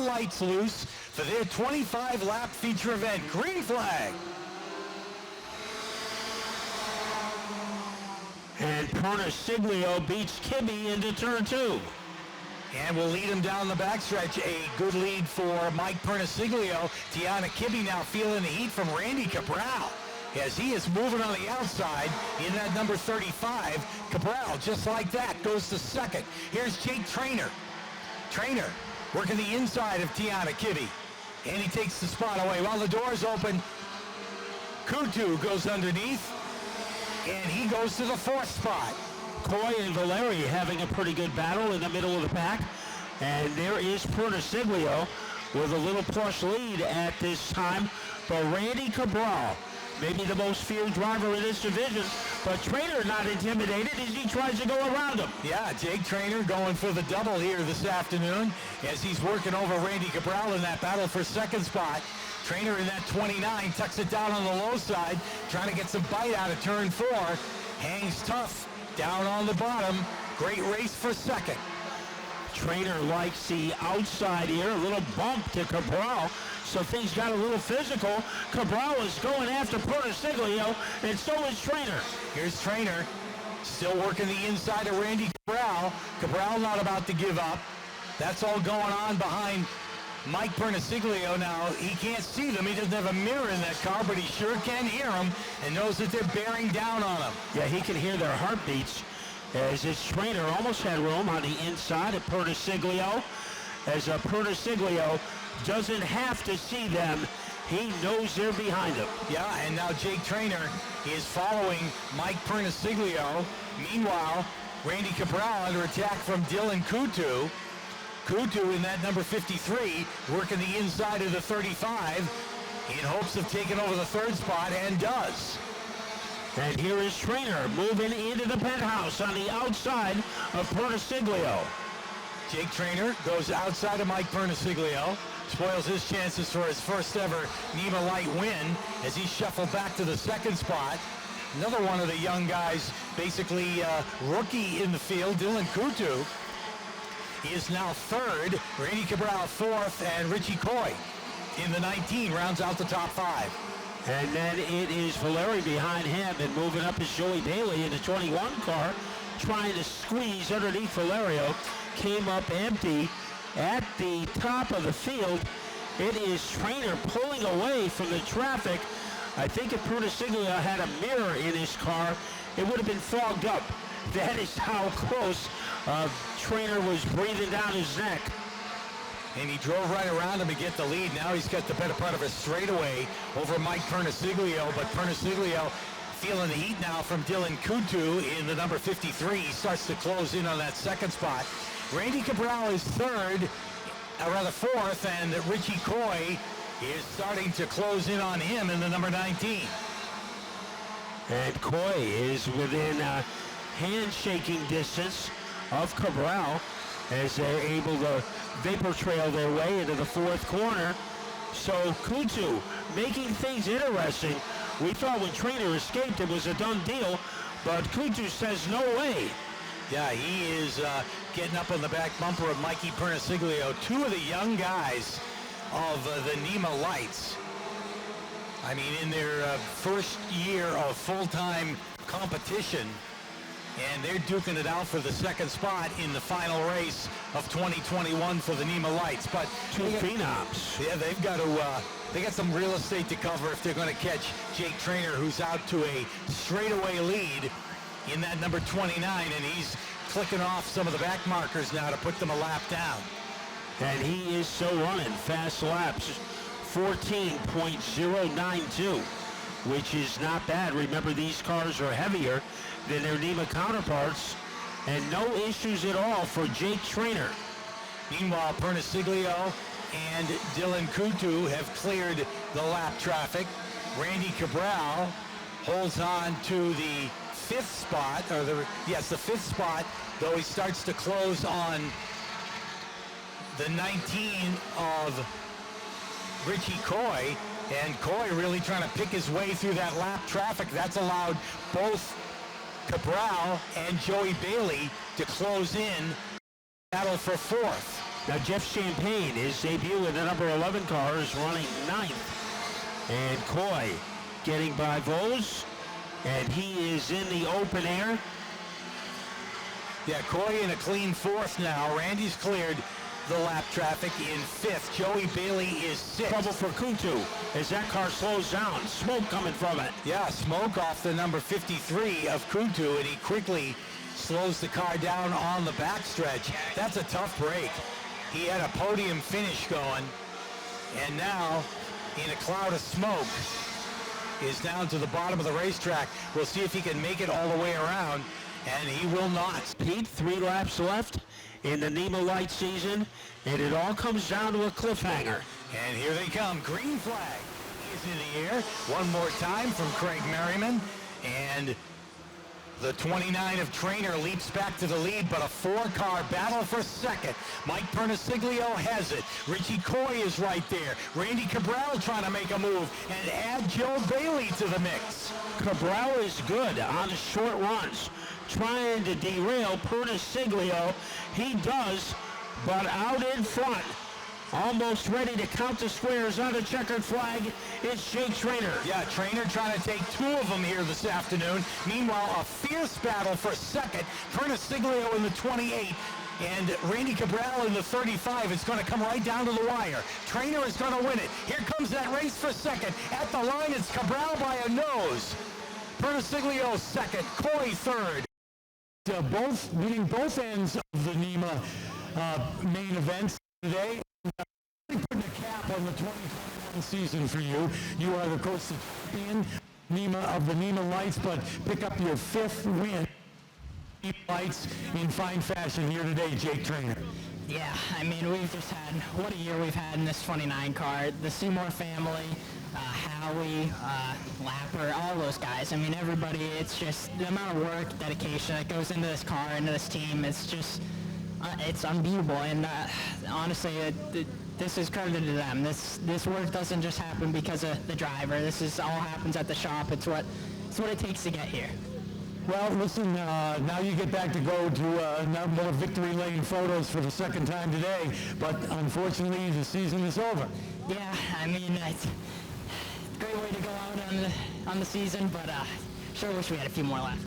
lights loose for their 25-lap feature event. Green flag. And Pernissiglio beats Kibbe into turn 2. And will lead him down the backstretch. A good lead for Mike Pernissiglio. Tiana Kibbe now feeling the heat from Randy Cabral as he is moving on the outside in that number 35. Cabral, just like that, goes to second. Here's Jake Trainer. Trainer working the inside of Tiana Kibbe. And he takes the spot away. While the door's open, Kutu goes underneath. And he goes to the 4th spot. Coy and Valeri having a pretty good battle in the middle of the pack. And there is Pernissiglio with a little plush lead at this time. But Randy Cabral, maybe the most feared driver in this division, but Trainer not intimidated as he tries to go around him. Yeah, Jake Trainer going for the double here this afternoon as he's working over Randy Cabral in that battle for 2nd spot. Trainer in that 29 tucks it down on the low side, trying to get some bite out of turn 4. Hangs tough down on the bottom. Great race for 2nd. Trainer likes the outside here, a little bump to Cabral, so things got a little physical. Cabral is going after Pernissiglio, and so is Trainer. Here's Trainer, still working the inside of Randy Cabral. Cabral not about to give up. That's all going on behind Mike Pernissiglio. Now, he can't see them. He doesn't have a mirror in that car, but he sure can hear them and knows that they're bearing down on him. Yeah, he can hear their heartbeats as his Trainer almost had room on the inside of Pernissiglio. As Pernissiglio doesn't have to see them. He knows they're behind him. Yeah, and now Jake Trainer is following Mike Pernissiglio. Meanwhile, Randy Cabral under attack from Dylan Kutu. Kutu in that number 53, working the inside of the 35 in hopes of taking over the 3rd spot, and does. And here is Trainer moving into the penthouse on the outside of Pernissiglio. Jake Trainer goes outside of Mike Pernissiglio, spoils his chances for his first ever NEMA Light win as he shuffled back to the 2nd spot. Another one of the young guys, basically rookie in the field, Dylan Kutu. He is now 3rd, Randy Cabral 4th, and Richie Coy in the 19 rounds out the top 5. And then it is Valeri behind him, and moving up is Joey Bailey in the 21 car, trying to squeeze underneath Valerio. Came up empty at the top of the field. It is Trainer pulling away from the traffic. I think if Pernissiglio had a mirror in his car, it would have been fogged up. That is how close Trainer was breathing down his neck. And he drove right around him to get the lead. Now he's got the better part of a straightaway over Mike Pernissiglio, but Pernissiglio feeling the heat now from Dylan Kutu in the number 53. He starts to close in on that 2nd spot. Randy Cabral is 3rd, or rather 4th, and Richie Coy is starting to close in on him in the number 19. And Coy is within handshaking distance of Cabral as they're able to vapor trail their way into the 4th corner. So Kutu making things interesting. We thought when Trainer escaped it was a done deal, but Kutu says no way. Yeah, he is getting up on the back bumper of Mikey Pernissiglio. 2 of the young guys of the NEMA Lights. I mean, in their first year of full-time competition, and they're duking it out for the 2nd spot in the final race of 2021 for the NEMA Lights. But 2 phenoms. Yeah, they've got to. They got some real estate to cover if they're going to catch Jake Trainer, who's out to a straightaway lead in that number 29, and he's clicking off some of the back markers now to put them a lap down. And he is so running fast laps, 14.092, which is not bad. Remember, these cars are heavier than their NEMA counterparts, and no issues at all for Jake Trainer. Meanwhile, Pernissiglio and Dylan Kutu have cleared the lap traffic. Randy Cabral holds on to the 5th spot, or the 5th spot, though he starts to close on the 19 of Richie Coy, and Coy really trying to pick his way through that lap traffic. That's allowed both Cabral and Joey Bailey to close in battle for 4th. Now Jeff Champagne, his debut in the number 11 car, is running 9th. And Coy getting by Vos, and he is in the open air. Yeah, Coy in a clean 4th now. Randy's cleared the lap traffic in 5th. Joey Bailey is 6th. Trouble for Kutu as that car slows down. Smoke coming from it. Yeah, smoke off the number 53 of Kutu, and he quickly slows the car down on the backstretch. That's a tough break. He had a podium finish going, and now, in a cloud of smoke, is down to the bottom of the racetrack. We'll see if he can make it all the way around, and he will not. Pete, 3 laps left in the NEMA light season, and it all comes down to a cliffhanger. And here they come. Green flag is in the air. One more time from Craig Merriman, and the 29 of Trainer leaps back to the lead, but a 4-car battle for second. Mike Perniciglio has it. Richie Coy is right there. Randy Cabral trying to make a move and add Joe Bailey to the mix. Cabral is good on the short runs, trying to derail Perniciglio. He does, but out in front, almost ready to count the squares on the checkered flag, it's Jake Trainer. Yeah, Trainer trying to take 2 of them here this afternoon. Meanwhile, a fierce battle for second. Perniciglio in the 28 and Randy Cabral in the 35. It's going to come right down to the wire. Trainer is going to win it. Here comes that race for second. At the line, it's Cabral by a nose. Perniciglio second, Coy third. Both meeting both ends of the NEMA main events today. Putting a cap on the 2021 season for you. You are, of course, the champion NEMA of the NEMA Lights, but pick up your 5th win. NEMA Lights in fine fashion here today, Jake Trainer. Yeah, I mean, we've just had, what a year we've had in this 29 car. The Seymour family, Howie, Lapper, all those guys. I mean, everybody, it's just the amount of work, dedication that goes into this car, into this team. It's just, it's unbeatable. And honestly, this is credited to them. This work doesn't just happen because of the driver. This is all happens at the shop. It's what it takes to get here. Well, listen, now you get back to go to more victory lane photos for the 2nd time today, but unfortunately the season is over. Yeah, I mean, it's a great way to go out on the season, but sure wish we had a few more left.